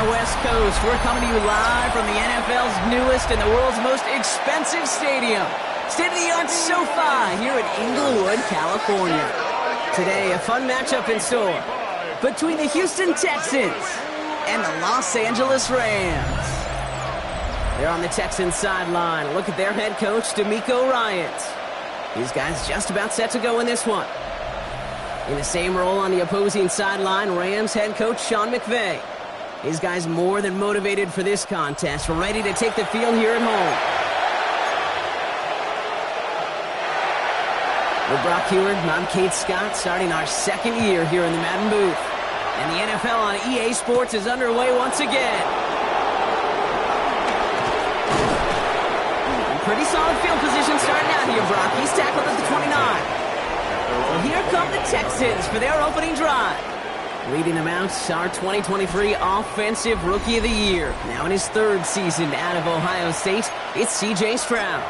the West Coast. We're coming to you live from the NFL's newest and the world's most expensive stadium. State-of-the-art SoFi here in Inglewood, California. Today, a fun matchup in store between the Houston Texans and the Los Angeles Rams. They're on the Texans sideline. Look at their head coach, DeMeco Ryans. These guys just about set to go in this one. In the same role on the opposing sideline, Rams head coach Sean McVay. His guys more than motivated for this contest, ready to take the field here at home. With Brock Heward, I'm Kate Scott, starting our second year here in the Madden booth. And the NFL on EA Sports is underway once again. Pretty solid field position starting out here, Brock. He's tackled at the 29. Well, here come the Texans for their opening drive. Leading them out, our 2023 Offensive Rookie of the Year. Now in his third season out of Ohio State, it's C.J. Stroud.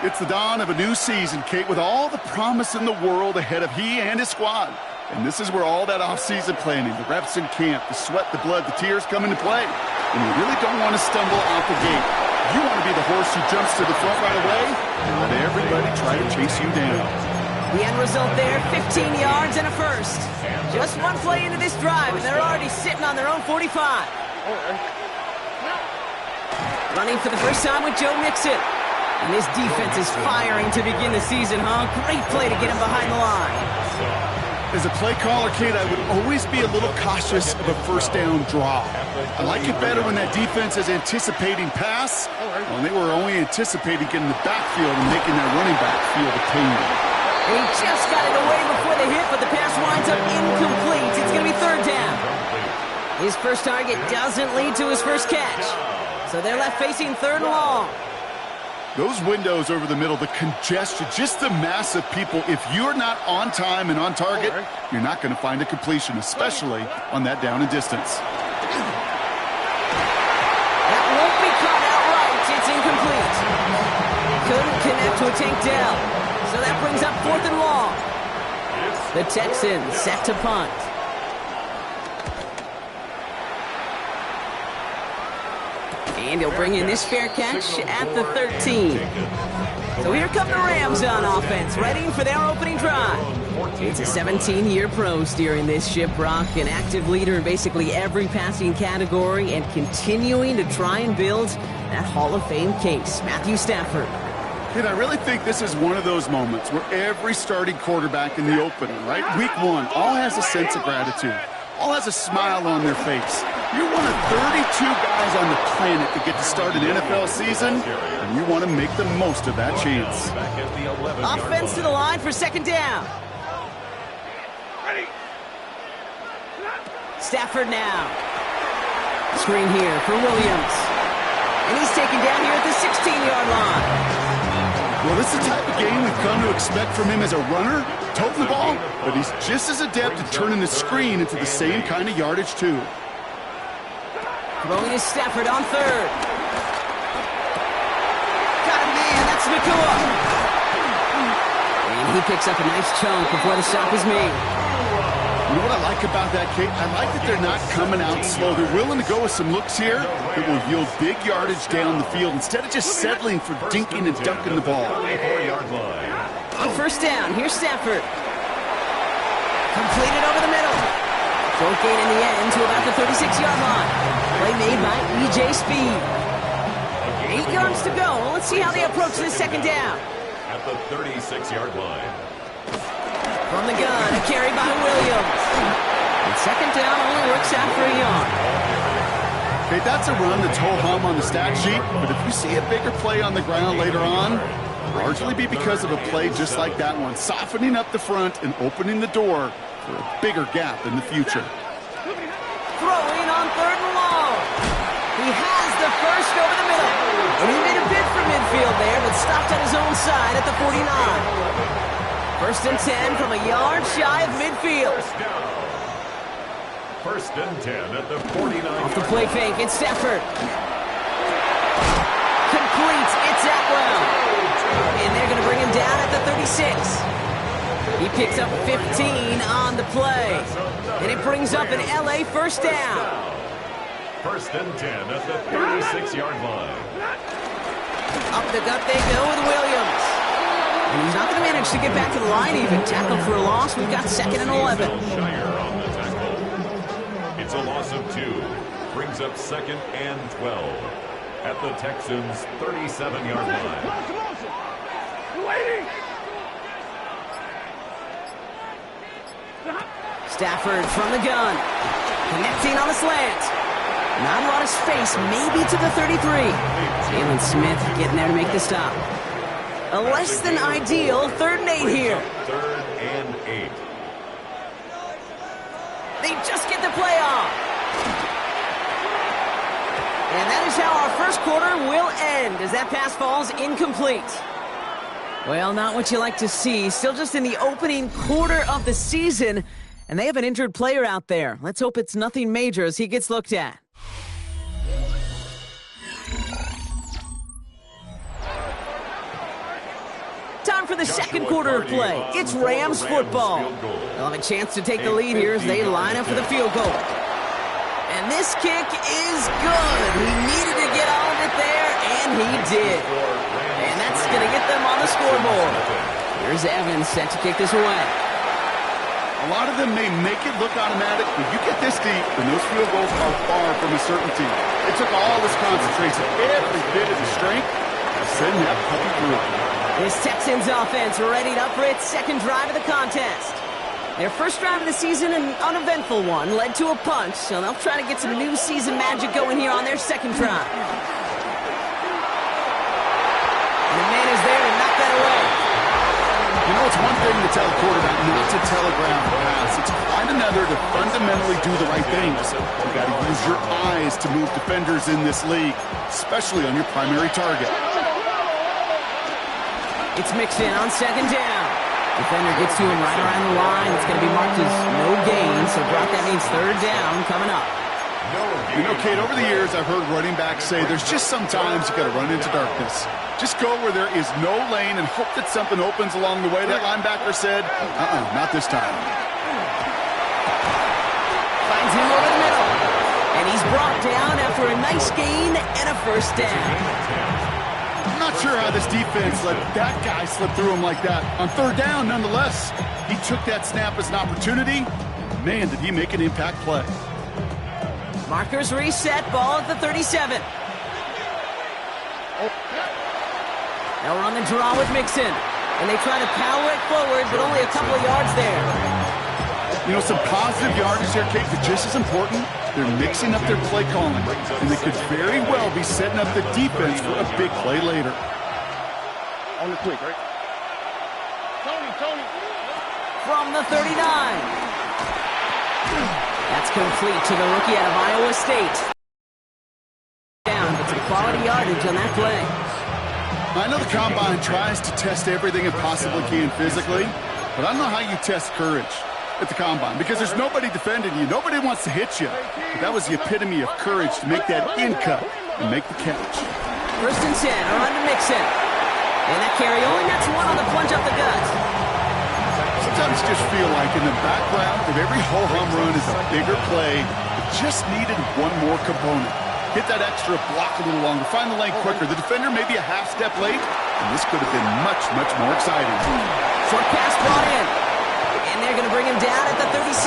It's the dawn of a new season, Kate, with all the promise in the world ahead of he and his squad. And this is where all that off-season planning, the reps in camp, the sweat, the blood, the tears come into play. And you really don't want to stumble out the gate. You want to be the horse who jumps to the front right away and let everybody try to chase you down. The end result there, 15 yards and a first. Just one play into this drive, and they're already sitting on their own 45. Running for the first time with Joe Mixon. And this defense is firing to begin the season, huh? Great play to get him behind the line. As a play caller, Kate, I would always be a little cautious of a first down draw. I like it better when that defense is anticipating pass, when they were only anticipating getting the backfield and making that running back feel the pain. He just got it away before the hit, but the pass winds up incomplete. It's going to be third down. His first target doesn't lead to his first catch. So they're left facing third and long. Those windows over the middle, the congestion, just the mass of people. If you're not on time and on target, you're not going to find a completion, especially on that down and distance. That won't be caught outright. It's incomplete. Couldn't connect to a Tank Dell. So that brings up fourth and long. The Texans set to punt. And he'll bring in this fair catch at the 13. So here come the Rams on offense, ready for their opening drive. It's a 17-year pro steering this ship, Brock, an active leader in basically every passing category and continuing to try and build that Hall of Fame case. Matthew Stafford. And I really think this is one of those moments where every starting quarterback in the opening, right, week one, all has a sense of gratitude. All has a smile on their face. You're one of 32 guys on the planet that get to start an NFL season, and you want to make the most of that chance. Offense to the line for second down. Stafford now. Screen here for Williams. And he's taken down here at the 16-yard line. Well, this is the type of game we've come to expect from him as a runner, toting the ball, but he's just as adept at turning the screen into the same kind of yardage, too. Throwing is Stafford on third. Got a man, that's Nakua. And he picks up a nice chunk before the stop is made. You know what I like about that, Kate? I like that they're not coming out slow. They're willing to go with some looks here that will yield big yardage down the field instead of just settling for dinking and dunking the ball. On first down, here's Stafford. Completed over the middle. Short gain in the end to about the 36-yard line. Play made by E.J. Speed. 8 yards to go. Let's see how they approach this second down. At the 36-yard line. From the gun, a carry by Williams. And second down only works out for a yard. Okay, that's a run that's ho-hum on the stat sheet, but if you see a bigger play on the ground later on, largely be because of a play just like that one, softening up the front and opening the door for a bigger gap in the future. Throwing on third and long. He has the first over the middle. And he made a bid for midfield there, but stopped on his own side at the 49. First and 10 from a yard shy of midfield. First and 10 at the 49. Off the play fake, it's Stafford. Completes, it's Atwell. And they're going to bring him down at the 36. He picks up 15 on the play. And it brings up an LA first down. First and 10 at the 36-yard line. Up the gut they go with Williams. And he's not going to manage to get back to the line even. Tackled for a loss. We've got 2nd and 11. Shire on the tackle. It's a loss of 2. Brings up 2nd and 12 at the Texans' 37-yard line. Stafford from the gun. Connecting on the slant. Not a lot of space, maybe to the 33. Jalen Smith getting there to make the stop. A less than ideal 3rd and 8 here. 3rd and 8. They just get the play off. And that is how our first quarter will end as that pass falls incomplete. Well, not what you like to see. Still just in the opening quarter of the season, and they have an injured player out there. Let's hope it's nothing major as he gets looked at. Time for the second quarter of play. It's Rams football. They'll have a chance to take the lead here as they line up for the field goal. And this kick is good. He needed to get all of it there, and he did. And that's going to get them on the scoreboard. Here's Evans set to kick this away. A lot of them may make it look automatic, but you get this deep, and those field goals are far from a certainty. It took all this concentration, every bit of the strength, to send that puppy through. This Texans offense ready up for its second drive of the contest. Their first drive of the season, an uneventful one, led to a punch, so they'll try to get some new season magic going here on their second drive. And the man is there to knock that away. You know, it's one thing to tell a quarterback not to telegraph a pass. It's quite another to fundamentally do the right things. You got to use your eyes to move defenders in this league, especially on your primary target. It's mixed in on 2nd down. Defender gets to him right around the line. It's going to be marked as no gain, so Brock, that means 3rd down coming up. You know, Kate, over the years, I've heard running backs say there's just sometimes you got to run into darkness. Just go where there is no lane and hope that something opens along the way. That linebacker said, not this time. Finds him over the middle. And he's brought down after a nice gain and a 1st down. I'm not sure how this defense let that guy slip through him like that. On 3rd down, nonetheless, he took that snap as an opportunity. Man, did he make an impact play. Markers reset, ball at the 37. They'll run the draw with Mixon. And they try to power it forward, but only a couple of yards there. You know, some positive yardage here, Kate, but just as important, they're mixing up their play calling, and they could very well be setting up the defense for a big play later. On the quick, right? Tony. From the 39. That's complete to the rookie out of Iowa State. Down, but some quality yardage on that play. I know the Combine tries to test everything it possibly can physically, but I don't know how you test courage at the Combine, because there's nobody defending you. Nobody wants to hit you. But that was the epitome of courage to make that in cut and make the catch. 1st and 10, around to Mixon. And that carry only nets one on the plunge up the gut. Sometimes you just feel like in the background of every ho-hum run is a bigger play. It just needed one more component. Hit that extra block a little longer. Find the lane quicker. The defender may be a half step late, and this could have been much, much more exciting. Short pass brought in. And they're going to bring him down at the 36.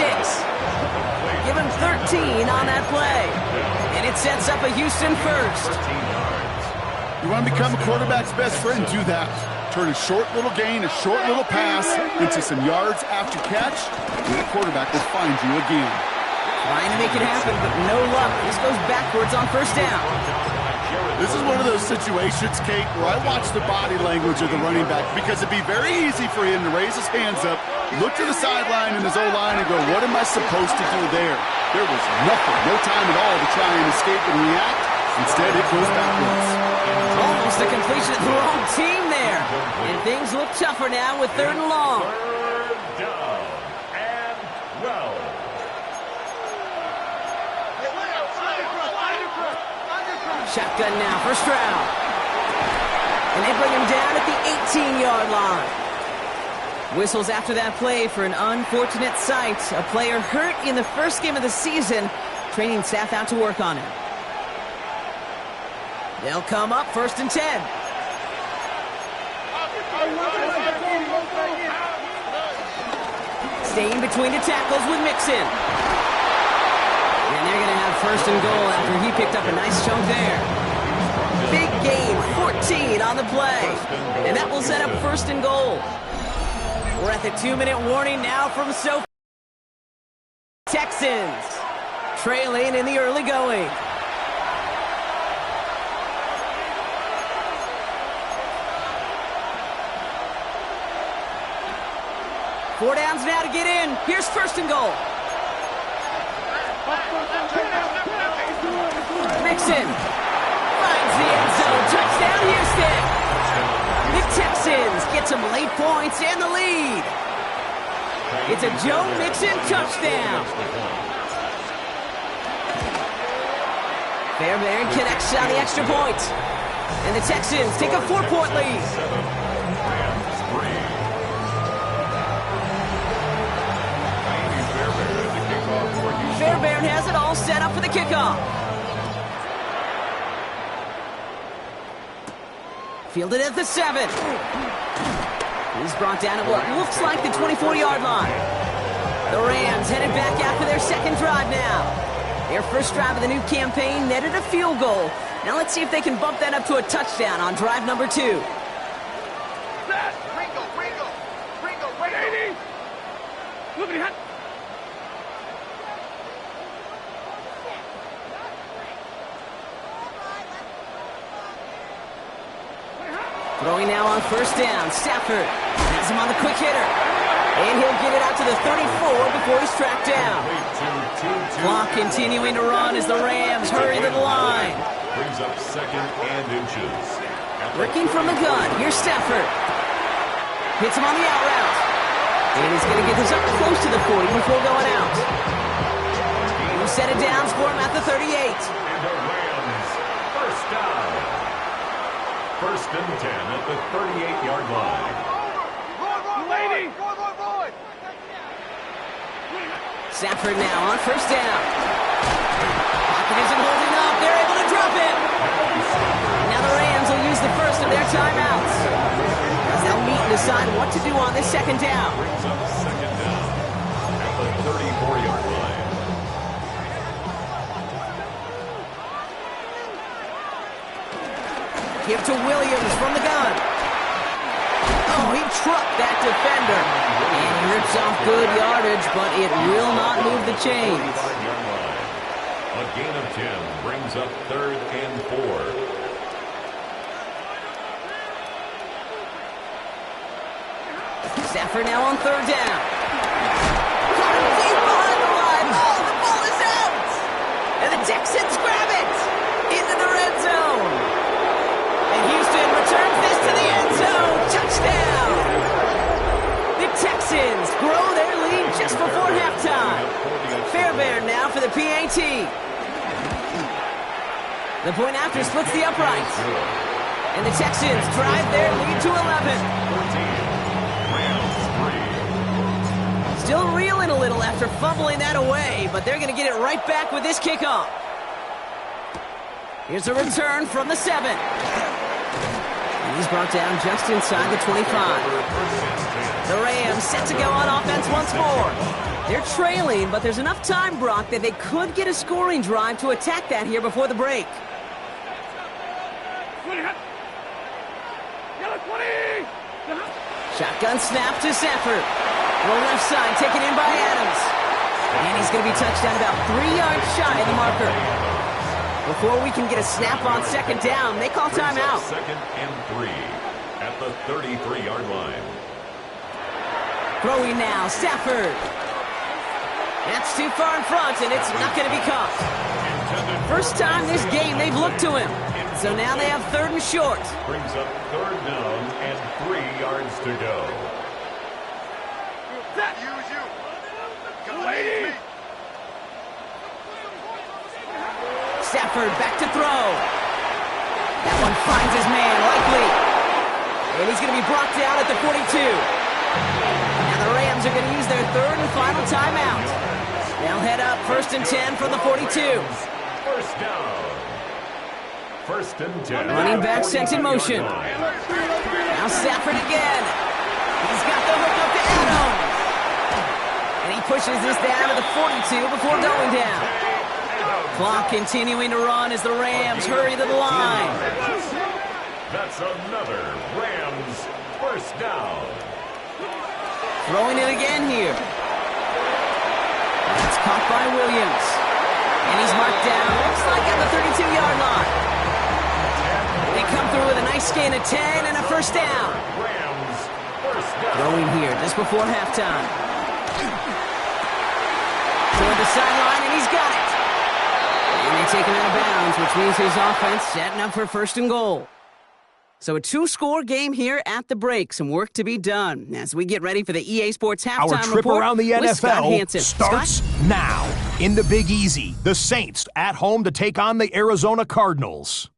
Give him 13 on that play. And it sets up a Houston first. You want to become a quarterback's best friend? Do that. Turn a short little gain, a short little pass into some yards after catch, and the quarterback will find you again. Trying to make it happen, but no luck. This goes backwards on 1st down. This is one of those situations, Kate, where I watch the body language of the running back, because it'd be very easy for him to raise his hands up, look to the sideline in his O-line and go, what am I supposed to do there? There was nothing, no time at all to try and escape and react. Instead, it goes backwards. Almost a completion of the wrong team there. And things look tougher now with 3rd and long. 3rd down and 12. Shotgun now, 1st round. And they bring him down at the 18-yard line. Whistles after that play for an unfortunate sight. A player hurt in the first game of the season. Training staff out to work on him. They'll come up 1st and 10. Staying between the tackles with Mixon. And they're going to have 1st and goal after he picked up a nice chunk there. Big gain, 14 on the play. And that will set up 1st and goal. We're at the 2-minute warning now from SoFi. Texans trailing in the early going. Four downs now to get in. Here's 1st and goal. Mixon finds the end zone. Touchdown, Houston. The Texans get some late points and the lead. It's a Joe Mixon touchdown. Fairbairn connects on the extra point. And the Texans take a 4-point lead. Fairbairn has it all set up for the kickoff. Fielded at the 7. He's brought down at what looks like the 24-yard line. The Rams headed back after their second drive now. Their first drive of the new campaign netted a field goal. Now let's see if they can bump that up to a touchdown on drive number 2. Ringo. Look at it. Throwing now on 1st down. Stafford has him on the quick hitter. And he'll get it out to the 34 before he's tracked down. Clock continuing to run as the Rams hurry to the line. Brings up 2nd and inches. Working from the gun. Here's Stafford. Hits him on the out route. And he's going to get this up close to the 40 before going out. New set of downs for him at the 38. And the Rams, 1st down. 1st and 10 at the 38-yard line. Stafford now on 1st down. Pocket isn't holding up. They're able to drop it. Now the Rams will use the first of their timeouts, as they'll meet and decide what to do on this 2nd down. Brings up 2nd down at the 34-yard line. Give to Williams from the gun. Oh, he trucked that defender. And he rips off good yardage, but it will not move the chains. 45-yard line. A gain of 10 brings up 3rd and 4. Stafford now on 3rd down. Caught him deep behind the line. Oh, the ball is out. And the Texans grab it into the red zone. And Houston returns this to the end zone. Touchdown. The Texans grow their lead just before halftime. Fairbairn now for the PAT. The point after splits the uprights. And the Texans drive their lead to 11. Still reeling a little after fumbling that away, but they're going to get it right back with this kickoff. Here's a return from the 7. And he's brought down just inside the 25. The Rams set to go on offense once more. They're trailing, but there's enough time, Brock, that they could get a scoring drive to attack that here before the break. Shotgun snap to Stafford. Roll left side, taken in by Adams. And he's going to be touched down about 3 yards shy of the marker. Before we can get a snap on 2nd down, they call timeout. 2nd and 3 at the 33-yard line. Throwing now, Stafford. That's too far in front, and it's not going to be caught. First time this game they've looked to him. So now they have 3rd and short. Brings up 3rd down and 3 yards to go. Use you. Lady. Stafford back to throw. That one finds his man, likely. And he's going to be brought down at the 42. Now the Rams are going to use their 3rd and final timeout. They'll head up 1st and 10 from the 42. 1st down. First and 10. Running back sent in motion. Now Stafford again. He's got the hook up to Adams. And he pushes this down to the 42 before going down. Clock continuing to run as the Rams hurry to the line. That's another Rams first down. Throwing it again here. That's caught by Williams. And he's marked down, looks like at the 32-yard line. They come through with a nice gain of 10 and a first down. Rams first down. Throwing here just before halftime. Toward the sideline, and he's got it. And they take him out of bounds, which means his offense setting up for first and goal. So a two-score game here at the break. Some work to be done as we get ready for the EA Sports halftime report. Our trip around the NFL starts Scott? Now. In the Big Easy, the Saints at home to take on the Arizona Cardinals.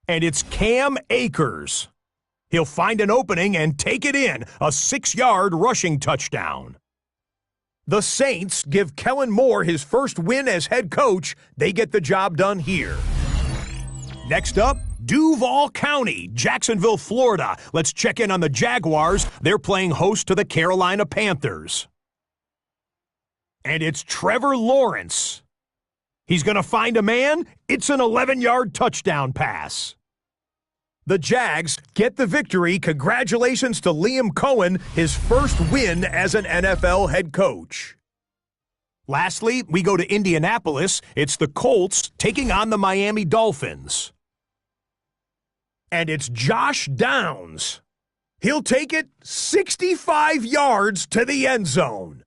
And it's Cam Akers. He'll find an opening and take it in, a 6-yard rushing touchdown. The Saints give Kellen Moore his first win as head coach. They get the job done here. Next up, Duval County, Jacksonville, Florida. Let's check in on the Jaguars. They're playing host to the Carolina Panthers. And it's Trevor Lawrence. He's going to find a man. It's an 11-yard touchdown pass. The Jags get the victory. Congratulations to Liam Cohen, his first win as an NFL head coach. Lastly, we go to Indianapolis. It's the Colts taking on the Miami Dolphins. And it's Josh Downs. He'll take it 65 yards to the end zone.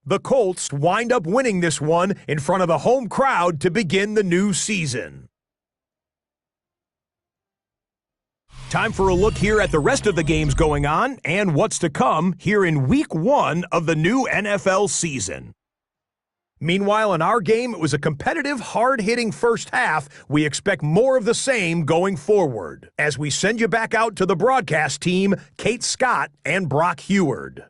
The Colts wind up winning this one in front of the home crowd to begin the new season. Time for a look here at the rest of the games going on and what's to come here in Week 1 of the new NFL season. Meanwhile, in our game, it was a competitive, hard-hitting first half. We expect more of the same going forward as we send you back out to the broadcast team, Kate Scott and Brock Heward.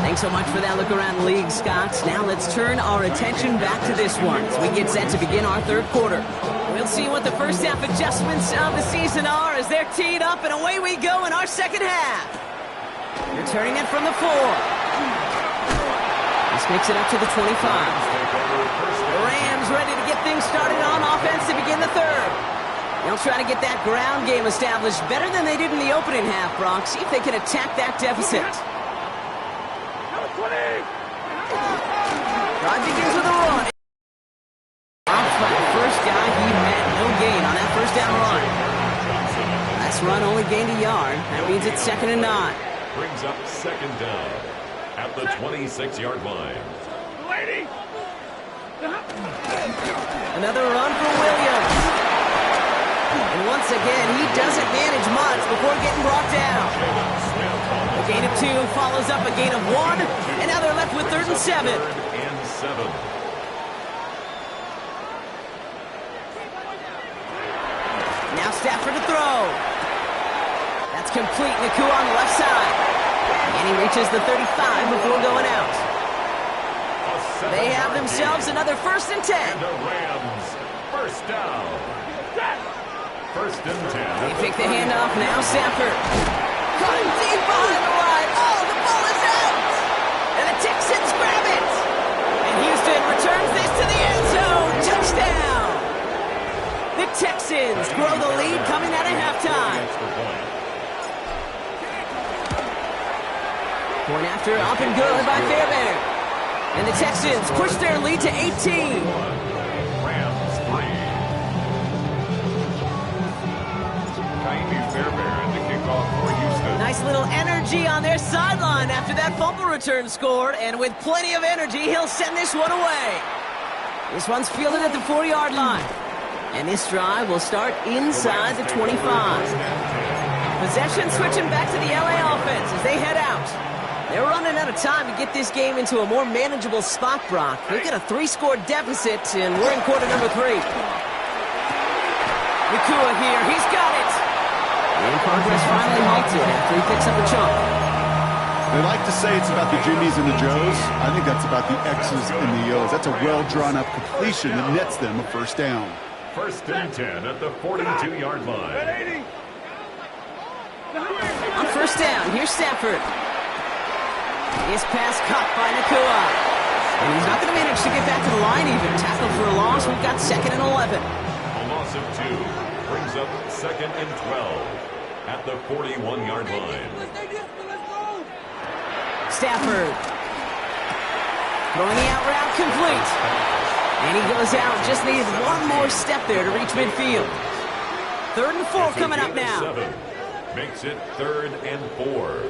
Thanks so much for that look around the league, Scott. Now let's turn our attention back to this one as we get set to begin our third quarter. We'll see what the first half adjustments of the season are as they're teed up, and away we go in our second half. Returning it from the 4. This makes it up to the 25. The Rams ready to get things started on offense to begin the third. They'll try to get that ground game established better than they did in the opening half, Brock. See if they can attack that deficit. Drive begins with a run. Off by the first guy, he had no gain on that first down run. Last run only gained a yard. That means it's 2nd and 9. Brings up second down at the 26-yard line. Another run for Williams. And once again, he doesn't manage much before getting brought down. A gain of 2 follows up a gain of 1, and now they're left with 3rd and 7. Now Stafford to throw. That's complete. Nakua on the left side. And he reaches the 35 before going out. They have themselves another 1st and 10. And the Rams first down. First and 10. They pick the handoff. Now Stafford. Caught him deep behind the line. Oh, the ball is out. And the Texans grab it. And Houston returns this to the end zone. Touchdown. The Texans grow the lead coming out of halftime. Point after up and good by Fairbairn. And the Texans push their lead to 18. Rams 3. Fairbairn to kick off for Houston. Nice little energy on their sideline after that fumble return scored, and with plenty of energy, he'll send this one away. This one's fielded at the 4-yard line, and this drive will start inside the 25. Possession switching back to the LA offense as they head out. They're running out of time to get this game into a more manageable spot, Brock. They've got a 3-score deficit, and we're in quarter number 3. Nakua here, he's got it. And progress finally halted after he picks up a chunk. They like to say it's about the Jimmies and the Joes. I think that's about the X's and the O's. That's a well-drawn-up completion that nets them a first down. First and 10 at the 42-yard line. On first down, here's Stafford. His pass caught by Nakua. And he's not going to manage to get back to the line even. Tackled for a loss. We've got 2nd and 11. A loss of 2 brings up 2nd and 12 at the 41-yard line. Stafford. Throwing the out route complete. And he goes out. Just needed one more step there to reach midfield. 3rd and 4 coming up now. 7 makes it 3rd and 4.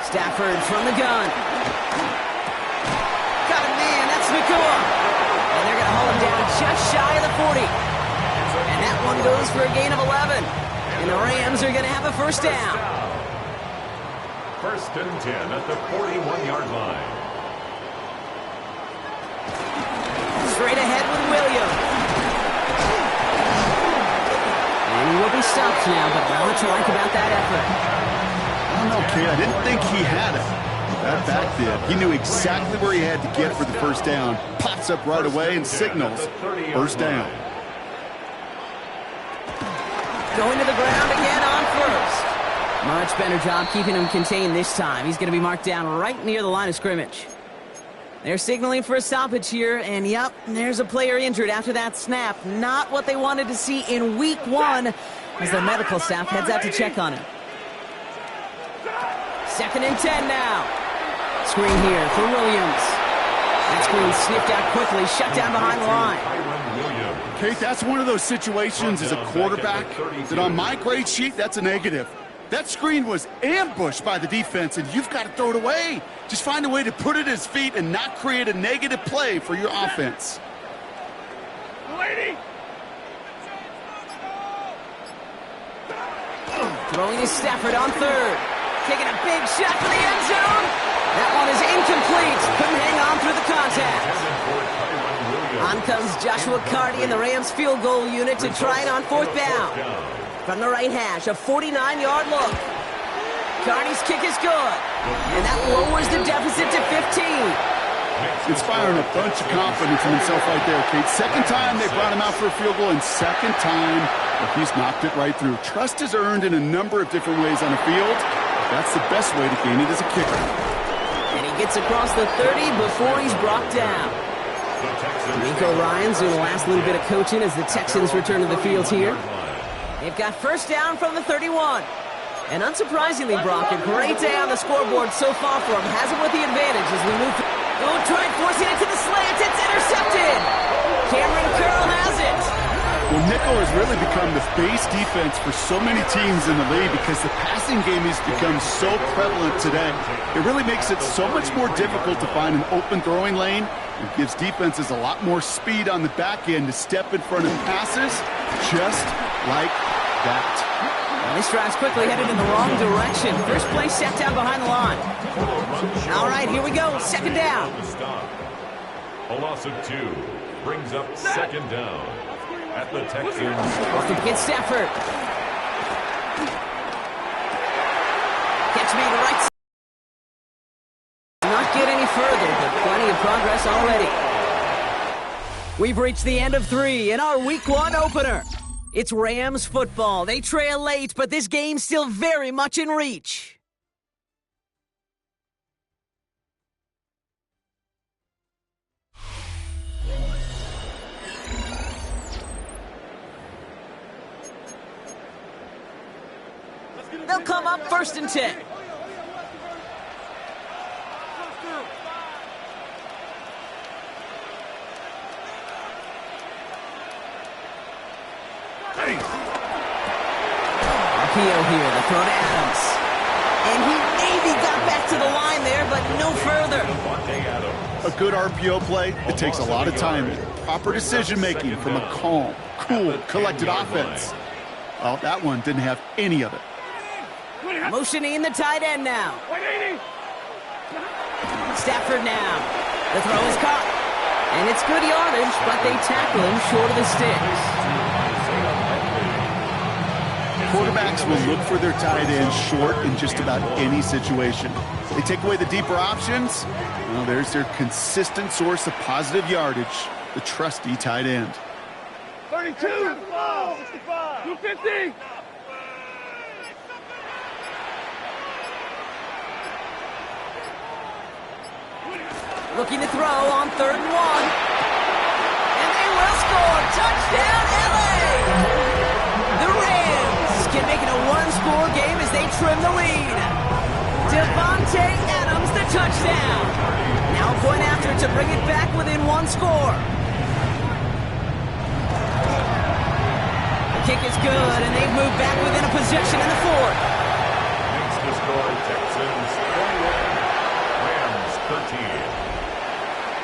Stafford from the gun. Got a man. That's Nakua. And they're going to hold him down just shy of the 40. And that one goes for a gain of 11. And the Rams are going to have a first down. First and 10 at the 41-yard line. Straight ahead with Williams. And he will be stopped now, but not to like about that effort. I don't know, Kate. I didn't think he had it. That back did. He knew exactly where he had to get for the first down. Pops up right away and signals first down. Going to the ground again on first. Much better job keeping him contained this time. He's going to be marked down right near the line of scrimmage. They're signaling for a stoppage here, and yep, there's a player injured after that snap. Not what they wanted to see in week 1 as their medical staff heads out to check on him. 2nd and 10 now. Screen here for Williams. That screen sniffed out quickly, shut down behind the line. Kate, that's one of those situations as a quarterback that on my grade sheet, that's a negative. That screen was ambushed by the defense, and you've got to throw it away. Just find a way to put it at his feet and not create a negative play for your offense. Throwing to Stafford on 3rd. Taking a big shot for the end zone. That one is incomplete. Couldn't hang on through the contact. On comes Joshua Carty in the Rams field goal unit to try it on 4th down. From the right hash, a 49-yard look. Carty's kick is good. And that lowers the deficit to 15. Inspiring a bunch of confidence in himself right there, Kate. 2nd time they brought him out for a field goal, and 2nd time he's knocked it right through. Trust is earned in a number of different ways on the field. That's the best way to gain it as a kicker. And he gets across the 30 before he's brought down. Nico Ryans doing the last little bit of coaching as the Texans return to the field here. They've got first down from the 31. And unsurprisingly, Brock, a great day on the scoreboard so far for him. Has him with the advantage as we move. Oh, tried forcing it to the slant. It's intercepted. Cameron Curl has it. Well, nickel has really become the base defense for so many teams in the league because the passing game has become so prevalent today. It really makes it so much more difficult to find an open throwing lane. It gives defenses a lot more speed on the back end to step in front of passes just like that. Well, this drive's quickly headed in the wrong direction. First play set down behind the line. All right, here we go. 2nd down. A loss of 2 brings up 2nd down at the Texans. Get Stafford. Catch me the right side. Not get any further, but plenty of progress already. We've reached the end of 3 in our Week 1 opener. It's Rams football. They trail late, but this game's still very much in reach. They'll come up 1st and 10. RPO here, the throw to Adams. And he maybe got back to the line there, but no further. A good RPO play, it takes a lot of time. Proper decision-making from a calm, cool, collected offense. Well, that one didn't have any of it. Motioning the tight end now. Stafford now. The throw is caught. And it's good yardage, but they tackle him short of the sticks. Quarterbacks will look for their tight end short in just about any situation. They take away the deeper options. Well, there's their consistent source of positive yardage, the trusty tight end. 32, 65, 250. Looking to throw on 3rd and 1. And they will score. Touchdown, LA! The Rams can make it a one-score game as they trim the lead. Devontae Adams, the touchdown. Now a point after to bring it back within 1 score. The kick is good, and they've moved back within a possession in the 4th. Makes the score Texans 21, Rams 13.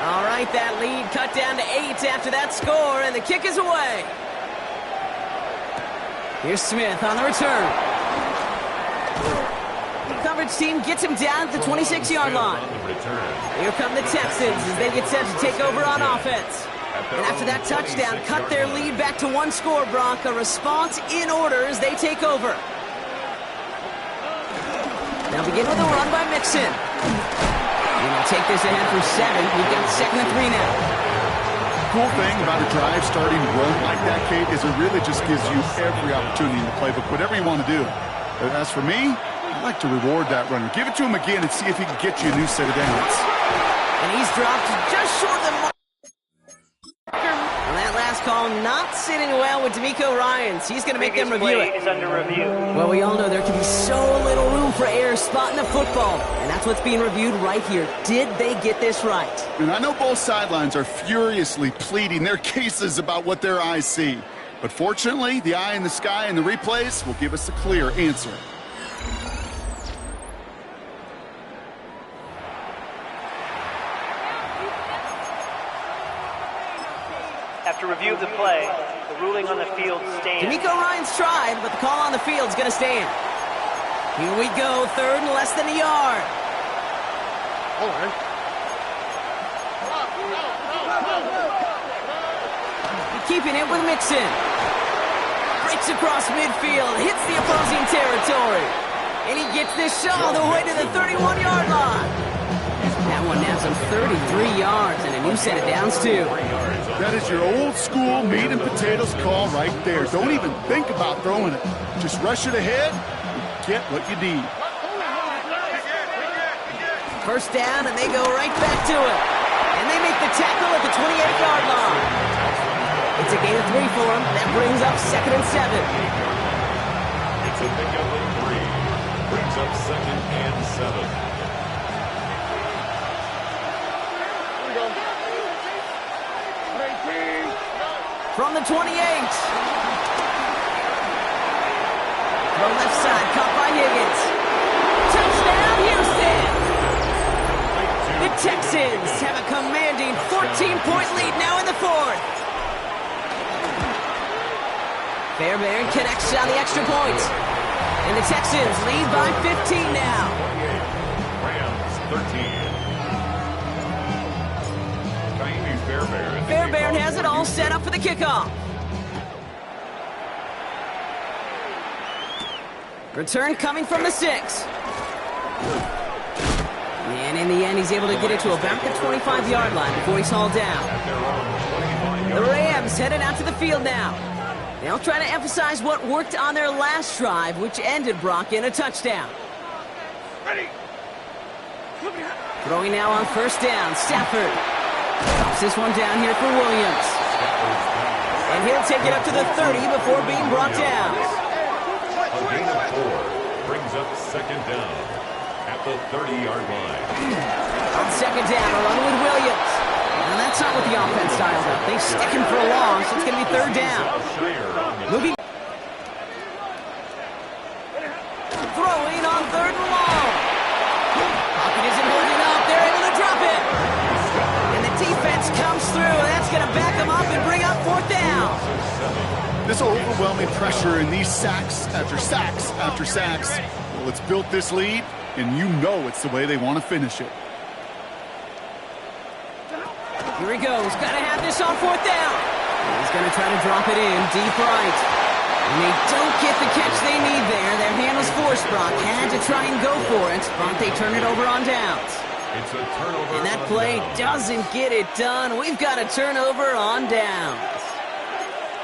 All right, that lead cut down to 8 after that score, and the kick is away. Here's Smith on the return. The coverage team gets him down at the 26-yard line. Here come the Texans as they get set to take over on offense. And after that touchdown, cut their lead back to 1 score, Brock. A response in order as they take over. Now begin with a run by Mixon. We'll take this ahead for 7. We've got 2nd and 3 now. Cool thing about a drive starting run like that, Kate, is it really just gives you every opportunity in the playbook, whatever you want to do. But as for me, I'd like to reward that runner. Give it to him again and see if he can get you a new set of downs. And he's dropped just short of the mark. And that last call not sitting well with D'Amico Ryans. He's going to make them review it. Is under review. Well, we all know there can be so little room for error spotting the football. And that's what's being reviewed right here. Did they get this right? And I know both sidelines are furiously pleading their cases about what their eyes see. But fortunately, the eye in the sky and the replays will give us a clear answer. After review of the play, the ruling on the field stands. D'Amico Ryans tried, but the call on the field's going to stand. Here we go, 3rd and less than a yard. Hold on. Keeping it with Mixon. Breaks across midfield, hits the opposing territory. And he gets this shot all the way to the 31-yard line. That one now some 33 yards and a new set of downs, too. That is your old school meat and potatoes call right there. Don't even think about throwing it. Just rush it ahead and get what you need. 1st down, and they go right back to it. And they make the tackle at the 28-yard line. It's a gain of 3 for them. That brings up 2nd and 7. It's a pickup of 3. Brings up 2nd and 7. From the 28. From left side, caught by Higgins. Touchdown, Houston! The Texans have a commanding 14-point lead now in the 4th. Fairbairn connects on the extra point. And the Texans lead by 15 now. Rams 13. Fairbairn has it all set up for the kickoff. Return coming from the 6. And in the end, he's able to get it to about the 25-yard line before he's hauled down. The Rams headed out to the field now. They'll try to emphasize what worked on their last drive, which ended, Brock, in a touchdown. Ready. Throwing now on 1st down, Stafford. Drops this one down here for Williams. And he'll take it up to the 30 before being brought down. A gain of 4 brings up 2nd down at the 30-yard line. On 2nd down, a run with Williams. And that's not what the offense dialed up. They stick him for a long, so it's going to be 3rd down. Moving. Throwing on 3rd and long. Pocket isn't holding up. They're able to drop it. And the defense comes through. That's going to back them up and bring up 4th down. This overwhelming pressure and these sacks after sacks after sacks. Well, it's built this lead, and you know it's the way they want to finish it. Here he goes. Got to have this on 4th down. He's going to try to drop it in deep right. And they don't get the catch they need there. Their hand was forced. Brock had to try and go for it, but they turn it over on downs. It's a turnover. And that play doesn't get it done. We've got a turnover on downs.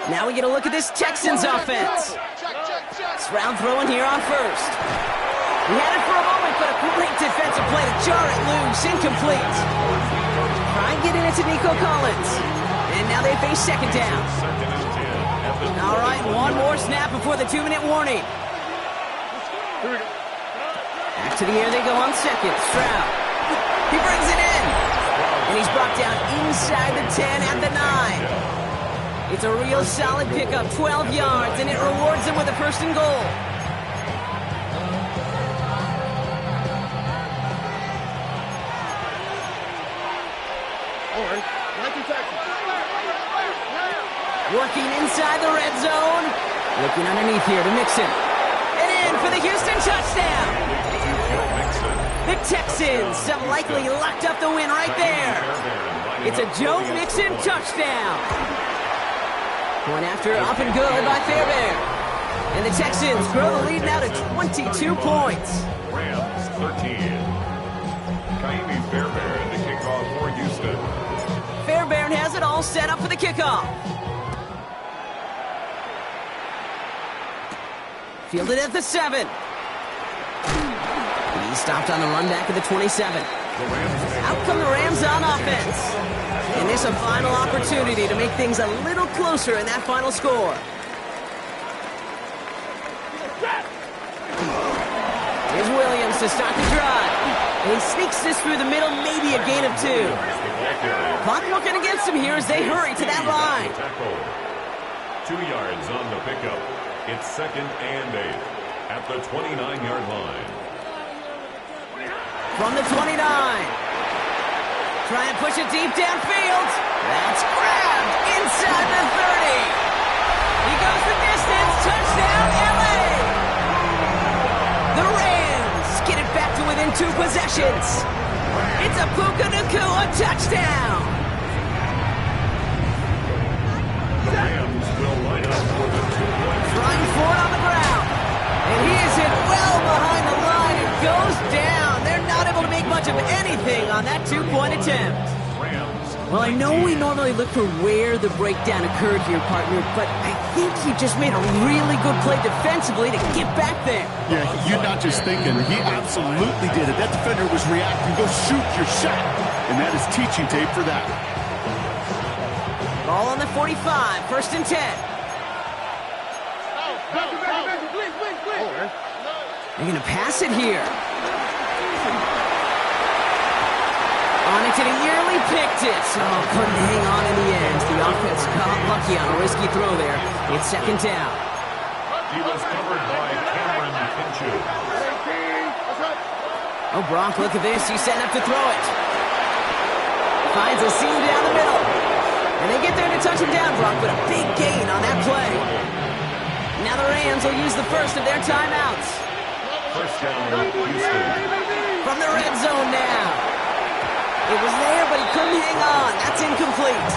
Now we get a look at this Texans offense. Stroud throwing here on first. He had it for a moment, but a great defensive play to jar it loose. Incomplete. Try and get it into Nico Collins. And now they face second down. All right, one more snap before the 2-minute warning. Back to the air they go on second. Stroud. He brings it in. And he's brought down inside the 10 at the 9. It's a real solid pickup, 12 yards, and it rewards him with a first and goal. Working inside the red zone. Looking underneath here to Mixon. And in for the Houston touchdown. The Texans have likely locked up the win right there. It's a Joe Mixon touchdown. Point after up and good by Fairbairn. And the Texans grow the lead now to 22 points. Rams 13. Kaimi Fairbairn, the kickoff for Houston. Fairbairn has it all set up for the kickoff. Fielded at the 7. He stopped on the run back at the 27. Out come the Rams on offense. And this a final opportunity to make things a little closer in that final score. Here's Williams to start the drive. And he sneaks this through the middle, maybe a gain of 2. Clock working against him here as they hurry to that line. 2 yards on the pickup. It's second and 8 at the 29-yard line. From the 29. Try and push it deep downfield. That's grabbed inside the 30. He goes the distance. Touchdown, LA. The Rams get it back to within 2 possessions. It's a Puka Nacua touchdown. The Rams will line up for the 2-point. Trying for it on the ground. And he is hit well behind the line and goes down. They're not able to make much of anything on that 2-point attempt. Well, I know we normally look for where the breakdown occurred here, partner, but I think he just made a really good play defensively to get back there. Yeah, you're not just thinking. He absolutely did it. That defender was reacting. Go shoot your shot. And that is teaching tape for that. Ball on the 45, first and 10. They're going to pass it here. On it to the yearly picked it. Oh, couldn't hang on in the end. The offense got lucky on a risky throw there. It's second down. He was covered by Cameron Pinchu. Oh, Brock, look at this. He's setting up to throw it. Finds a seam down the middle. And they get there to touch him down, Brock, but a big gain on that play. Now the Rams will use the first of their timeouts. First down, Houston. From the red zone now. It was there, but he couldn't hang on. That's incomplete.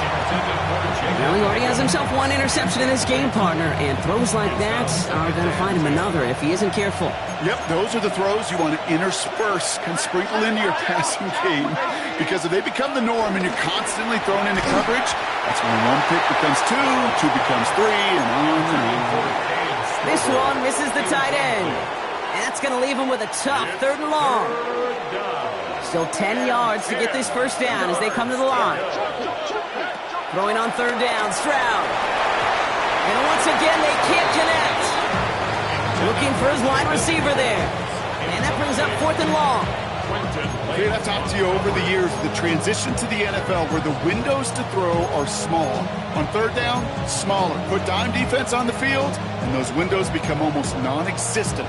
Well, he already has himself 1 interception in his game, partner, and throws like that are going to find him another if he isn't careful. Yep, those are the throws you want to intersperse and sprinkle into your passing game. Because if they become the norm and you're constantly thrown into coverage, that's when 1 pick becomes 2, 2 becomes 3, and on and on. This one misses the tight end. And that's going to leave him with a tough 3rd and long. Still 10 yards to get this first down as they come to the line. Throwing on 3rd down, Stroud. And once again, they can't connect. Looking for his wide receiver there. And that brings up 4th and long. Kate, I've talked to you over the years, the transition to the NFL where the windows to throw are small. On 3rd down, smaller. Put dime defense on the field, and those windows become almost non-existent.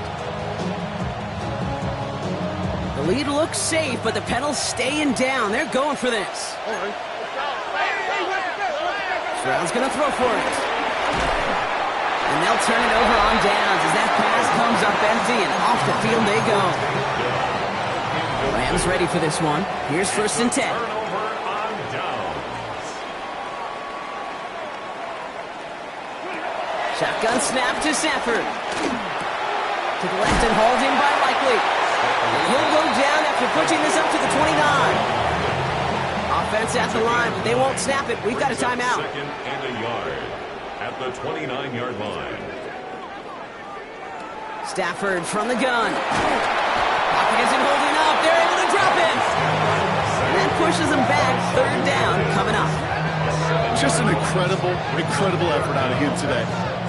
The lead looks safe, but the pedals staying down. They're going for this. Stroud's going to throw for it. And they'll turn it over on downs as that pass comes up empty, and off the field they go. Rams ready for this one. Here's 1st and 10. Shotgun snap to Stafford. To the left and hauled in by Likely. And he'll go down after pushing this up to the 29. Offense at the line, but they won't snap it. We've got a timeout. Second and a yard at the 29-yard line. Stafford from the gun. Pocket isn't holding up. They're able to drop it. And that pushes them back. Third down coming up. Just an incredible effort out of him today.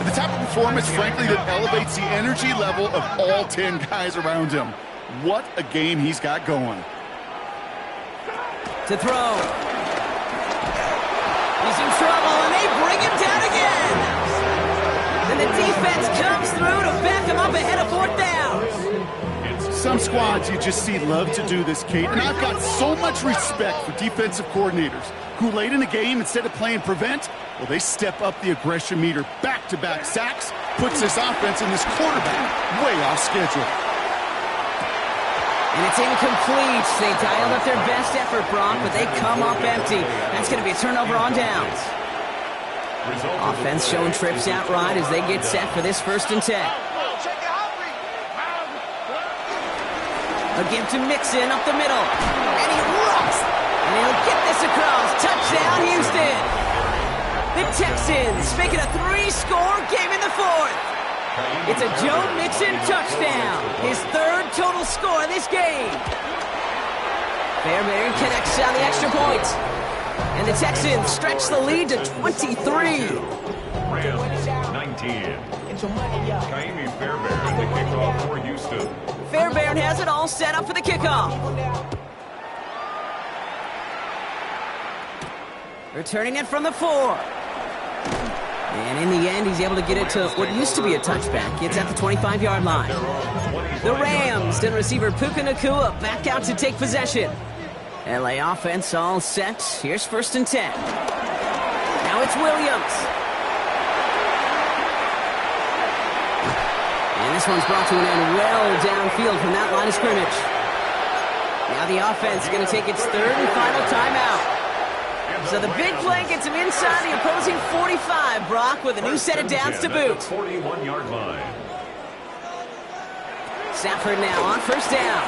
The type of performance, frankly, that elevates the energy level of all 10 guys around him. What a game he's got going. To throw. He's in trouble, and they bring him down again. And the defense comes through to back him up ahead of fourth down. Some squads you just see love to do this, Kate, and I've got so much respect for defensive coordinators who late in the game, instead of playing prevent, well, they step up the aggression meter. Back-to-back sacks puts this offense and this quarterback way off schedule. And it's incomplete. They dialed up their best effort, Brock, but they come up empty. That's going to be a turnover on downs. Offense showing trips out right as they get set for this 1st and 10. A give to Mixon up the middle. And he rocks. And he'll get this across. Touchdown, Houston. The Texans make it a 3-score game in the 4th. It's a Joe Mixon touchdown. His 3rd total score in this game. Fairbairn connects on the extra point. And the Texans stretch the lead to 23. Rams 19. Kaimi Fairbairn the kickoff for Houston. Fairbairn has it all set up for the kickoff. Returning it from the 4. And in the end, he's able to get it to what used to be a touchback. It's at the 25-yard line. The Rams and receiver Puka Nacua back out to take possession. LA offense all set. Here's 1st and 10. Now it's Williams. And this one's brought to an end well downfield from that line of scrimmage. Now the offense is going to take its 3rd and final timeout. So the big play gets him inside the opposing 45, Brock, with a new set of downs to boot. 41-yard line. Stafford now on 1st down.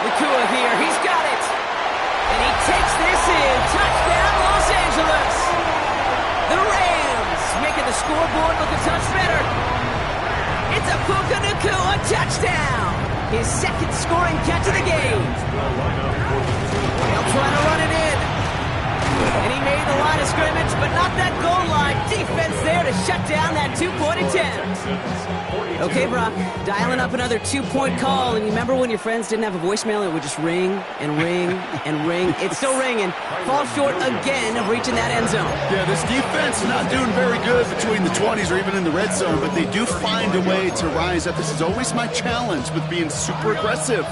Nacua here, he's got it. And he takes this in. Touchdown, Los Angeles. The Rams making the scoreboard look a touch better. It's a Puka Nacua touchdown. His 2nd scoring catch of the game. They'll try to run it in. And he made the line of scrimmage, but not that goal line. Defense there to shut down that 2-point attempt. Okay, Brock, dialing up another 2-point call. And you remember when your friends didn't have a voicemail? It would just ring and ring and ring. It's still ringing. Fall short again of reaching that end zone. Yeah, this defense is not doing very good between the 20s or even in the red zone, but they do find a way to rise up. This is always my challenge with being super aggressive.